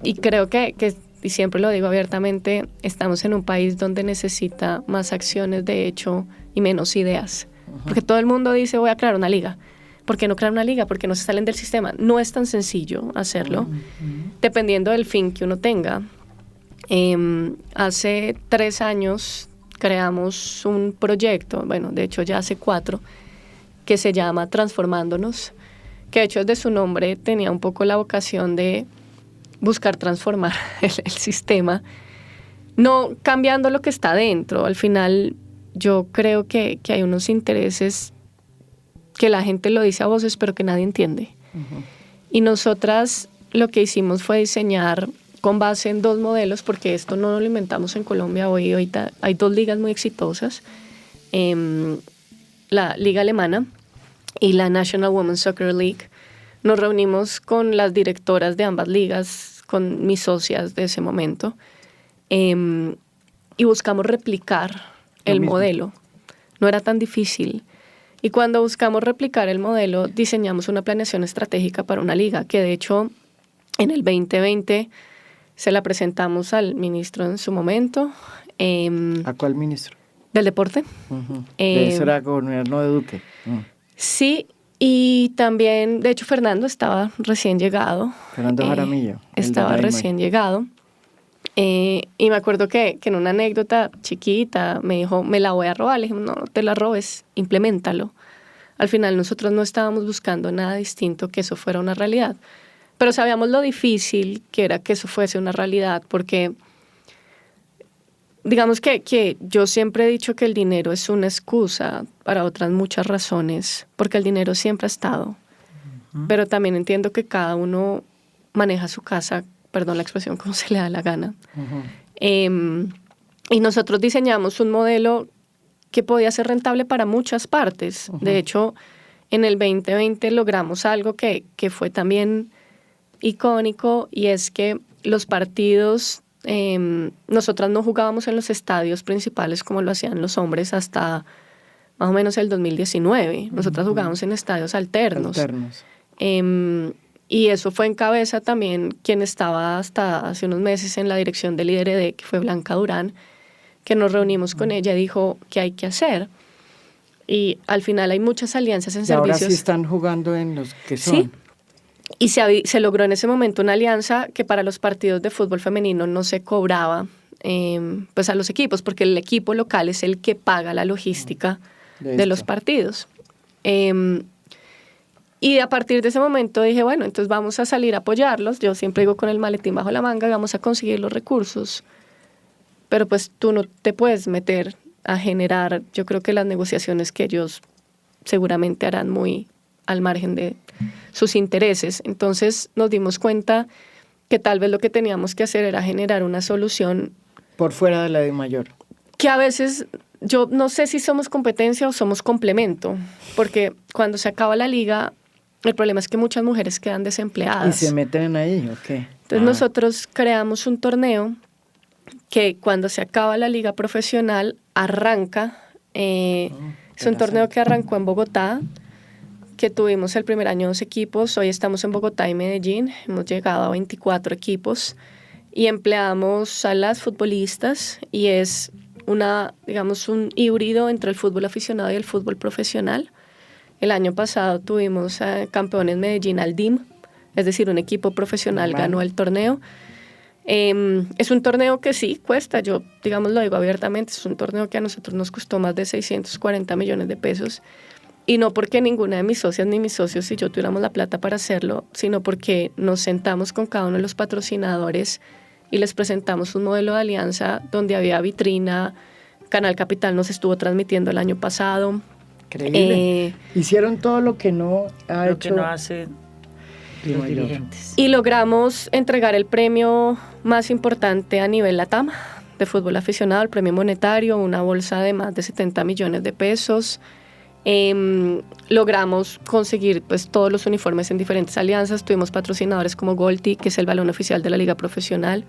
Y creo que y siempre lo digo abiertamente, estamos en un país donde necesita más acciones de hecho y menos ideas. Porque todo el mundo dice, voy a crear una liga. ¿Por qué no crear una liga? Porque no se salen del sistema. No es tan sencillo hacerlo, dependiendo del fin que uno tenga. Hace 3 años creamos un proyecto, bueno, de hecho ya hace 4, que se llama Transformándonos, que de hecho desde su nombre tenía un poco la vocación de buscar transformar el sistema, no cambiando lo que está dentro. Al final yo creo que hay unos intereses que la gente lo dice a voces pero que nadie entiende. Y nosotras lo que hicimos fue diseñar con base en 2 modelos, porque esto no lo inventamos en Colombia. Ahorita hay 2 ligas muy exitosas, la Liga Alemana y la National Women's Soccer League. Nos reunimos con las directoras de ambas ligas, con mis socias de ese momento, y buscamos replicar el modelo. No era tan difícil. Y cuando buscamos replicar el modelo, diseñamos una planeación estratégica para una liga, que de hecho en el 2020 se la presentamos al ministro en su momento. ¿A cuál ministro? Del deporte. Eso era gobierno de Duque. Sí, y también, de hecho, Fernando estaba recién llegado. Fernando Jaramillo. Estaba recién llegado. Y me acuerdo que en una anécdota chiquita me dijo, me la voy a robar. Le dije, no te la robes, impleméntalo. Al final nosotros no estábamos buscando nada distinto que eso fuera una realidad. Pero sabíamos lo difícil que era que eso fuese una realidad, porque digamos que yo siempre he dicho que el dinero es una excusa para otras muchas razones, porque el dinero siempre ha estado. Pero también entiendo que cada uno maneja su casa, perdón la expresión, como se le da la gana. Y nosotros diseñamos un modelo que podía ser rentable para muchas partes. De hecho, en el 2020 logramos algo que fue también icónico, y es que los partidos, nosotras no jugábamos en los estadios principales como lo hacían los hombres hasta más o menos el 2019. Nosotras jugábamos en estadios alternos. Y eso fue en cabeza también quien estaba hasta hace unos meses en la dirección del IDRD, que fue Blanca Durán, que nos reunimos con ella y dijo qué hay que hacer. Y al final hay muchas alianzas en servicios. Ahora sí están jugando en los que son. Sí. Y se logró en ese momento una alianza que para los partidos de fútbol femenino no se cobraba pues a los equipos, porque el equipo local es el que paga la logística de los partidos. Y a partir de ese momento dije, bueno, entonces vamos a salir a apoyarlos. Yo siempre digo con el maletín bajo la manga, vamos a conseguir los recursos. Pero pues tú no te puedes meter a generar, yo creo que las negociaciones que ellos seguramente harán muy al margen de sus intereses. Entonces nos dimos cuenta que tal vez lo que teníamos que hacer era generar una solución por fuera de la de mayor. Que a veces yo no sé si somos competencia o somos complemento, porque cuando se acaba la liga, el problema es que muchas mujeres quedan desempleadas. ¿Y se meten ahí o qué? Entonces nosotros creamos un torneo que cuando se acaba la liga profesional arranca, es un torneo que arrancó en Bogotá, que tuvimos el primer año 2 equipos, hoy estamos en Bogotá y Medellín, hemos llegado a 24 equipos y empleamos a las futbolistas, y es digamos un híbrido entre el fútbol aficionado y el fútbol profesional. El año pasado tuvimos campeones Medellín al DIM, es decir, un equipo profesional ganó el torneo. Es un torneo que sí cuesta, yo digamos lo digo abiertamente, es un torneo que a nosotros nos costó más de 640 millones de pesos, y no porque ninguna de mis socias ni mis socios y yo tuviéramos la plata para hacerlo, sino porque nos sentamos con cada uno de los patrocinadores y les presentamos un modelo de alianza donde había vitrina. Canal Capital nos estuvo transmitiendo el año pasado. Increíble. Hicieron todo lo que no ha hecho. Lo que no hace los dirigentes. Y logramos entregar el premio más importante a nivel LATAM de fútbol aficionado, el premio monetario, una bolsa de más de 70 millones de pesos. Logramos conseguir pues todos los uniformes en diferentes alianzas. Tuvimos patrocinadores como Golti, que es el balón oficial de la Liga Profesional.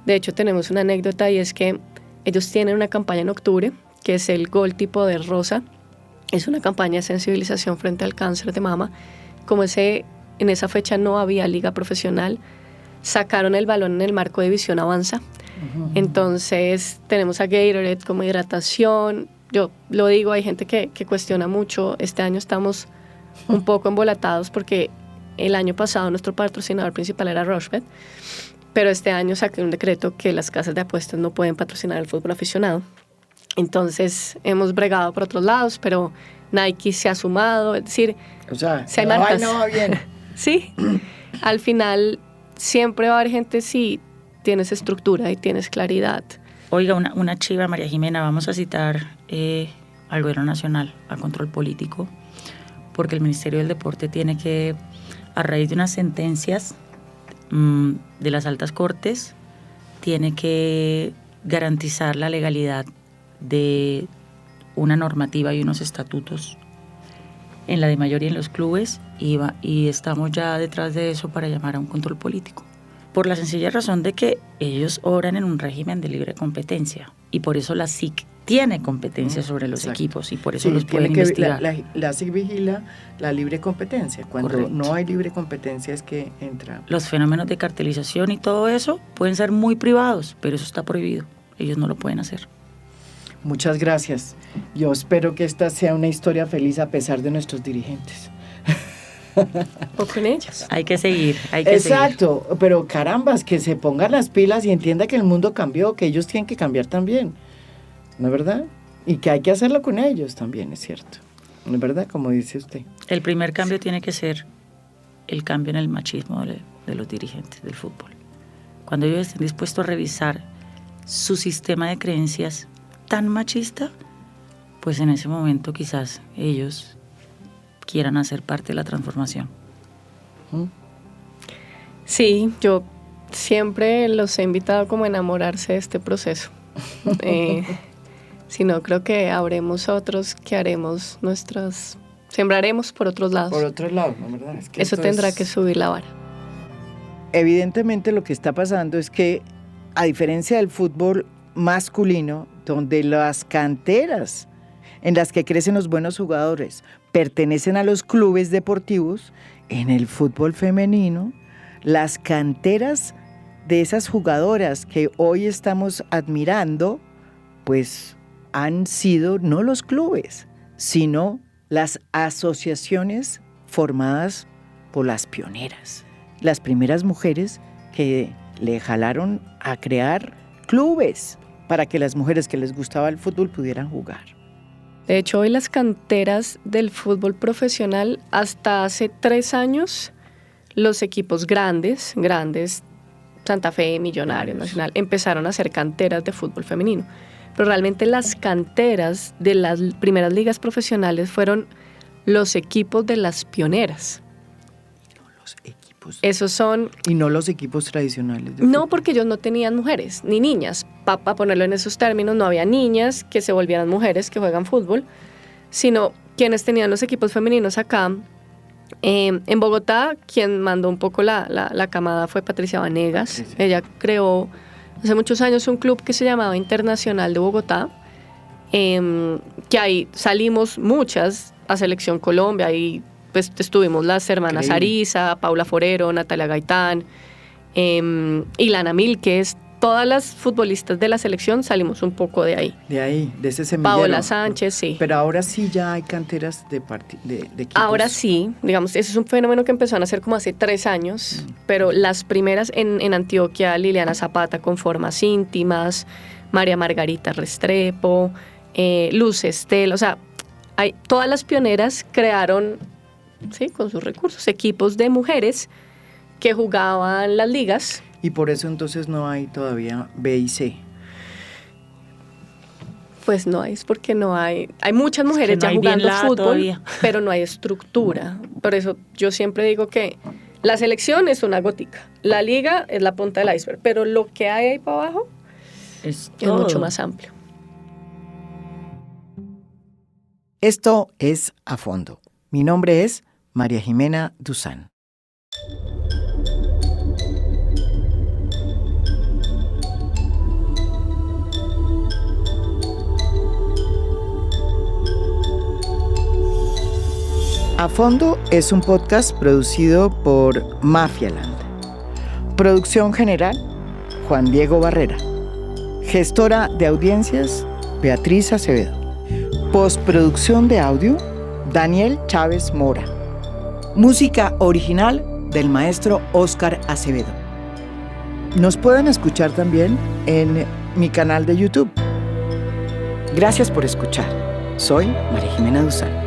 De hecho, tenemos una anécdota y es que ellos tienen una campaña en octubre, que es el Golti Poder Rosa. Es una campaña de sensibilización frente al cáncer de mama. Como en esa fecha no había Liga Profesional, sacaron el balón en el marco de Visión Avanza. Entonces, tenemos a Gatorade como hidratación. Yo lo digo, hay gente que cuestiona mucho. Este año estamos un poco embolatados porque el año pasado nuestro patrocinador principal era Rochebet, pero este año saqué un decreto que las casas de apuestas no pueden patrocinar el fútbol aficionado. Entonces hemos bregado por otros lados, pero Nike se ha sumado, es decir, O sea, si hay la marcas. vaina va bien. Sí, al final siempre va a haber gente si tienes estructura y tienes claridad. Oiga, una chiva, María Jimena, vamos a citar al Gobierno Nacional, a control político, porque el Ministerio del Deporte tiene que, a raíz de unas sentencias de las altas cortes, tiene que garantizar la legalidad de una normativa y unos estatutos en la DIMAYOR y en los clubes, y estamos ya detrás de eso para llamar a un control político. Por la sencilla razón de que ellos obran en un régimen de libre competencia, y por eso la SIC tiene competencia sobre los Exacto. equipos, y por eso Sí, los tiene pueden que- investigar. La SIC vigila la libre competencia. Cuando Correcto. no hay libre competencia es que entra. Los fenómenos de cartelización y todo eso pueden ser muy privados, pero eso está prohibido. Ellos no lo pueden hacer. Muchas gracias. Yo espero que esta sea una historia feliz a pesar de nuestros dirigentes. O con ellos. Hay que seguir, hay que seguir. Exacto, pero carambas, que se pongan las pilas y entienda que el mundo cambió, que ellos tienen que cambiar también, ¿no es verdad? Y que hay que hacerlo con ellos también, es cierto, ¿no es verdad? Como dice usted. El primer cambio tiene que ser el cambio en el machismo de los dirigentes del fútbol. Cuando ellos estén dispuestos a revisar su sistema de creencias tan machista, pues en ese momento quizás ellos quieran hacer parte de la transformación. Sí, yo siempre los he invitado como a enamorarse de este proceso. Si no, creo que habremos otros que haremos sembraremos por otros lados. Por otro lado, ¿no es verdad? Es que Eso esto tendrá es- que subir la vara. Evidentemente lo que está pasando es que, a diferencia del fútbol masculino, donde las canteras en las que crecen los buenos jugadores pertenecen a los clubes deportivos, en el fútbol femenino, las canteras de esas jugadoras que hoy estamos admirando, pues han sido no los clubes, sino las asociaciones formadas por las pioneras, las primeras mujeres que le jalaron a crear clubes para que las mujeres que les gustaba el fútbol pudieran jugar. De hecho, hoy las canteras del fútbol profesional, hasta hace 3 años, los equipos grandes, Santa Fe, Millonarios, Nacional, empezaron a hacer canteras de fútbol femenino. Pero realmente las canteras de las primeras ligas profesionales fueron los equipos de las pioneras. Los equipos. Esos son... Y no los equipos tradicionales. de No, fútbol. porque ellos no tenían mujeres ni niñas. Para ponerlo en esos términos, no había niñas que se volvieran mujeres que juegan fútbol, sino quienes tenían los equipos femeninos acá. En Bogotá, quien mandó un poco la camada fue Patricia Vanegas. Sí, sí. Ella creó hace muchos años un club que se llamaba Internacional de Bogotá, que ahí salimos muchas a Selección Colombia, y pues estuvimos las hermanas Increíble. Arisa, Paula Forero, Natalia Gaitán, Ilana Milquez, todas las futbolistas de la selección salimos un poco de ahí. De ahí, de ese semillero. Paola Sánchez, sí. Pero ahora sí ya hay canteras de equipos. Ahora sí, digamos, ese es un fenómeno que empezó a nacer como hace 3 años, pero las primeras en Antioquia, Liliana Zapata con Formas Íntimas, María Margarita Restrepo, Luz Estel, o sea, todas las pioneras crearon, sí, con sus recursos, equipos de mujeres que jugaban las ligas. Y por eso entonces no hay todavía B y C. Pues no hay, es porque no hay. Hay muchas mujeres no ya hay bien jugando la fútbol, todavía. pero no hay estructura. Por eso yo siempre digo que la selección es una gotica, la liga es la punta del iceberg, pero lo que hay ahí para abajo Es mucho más amplio. Esto es A Fondo. Mi nombre es María Jimena Duzán. A Fondo es un podcast producido por Mafialand. Producción general, Juan Diego Barrera. Gestora de audiencias, Beatriz Acevedo. Postproducción de audio, Daniel Chávez Mora. Música original del maestro Óscar Acevedo. Nos pueden escuchar también en mi canal de YouTube. Gracias por escuchar. Soy María Jimena Duzán.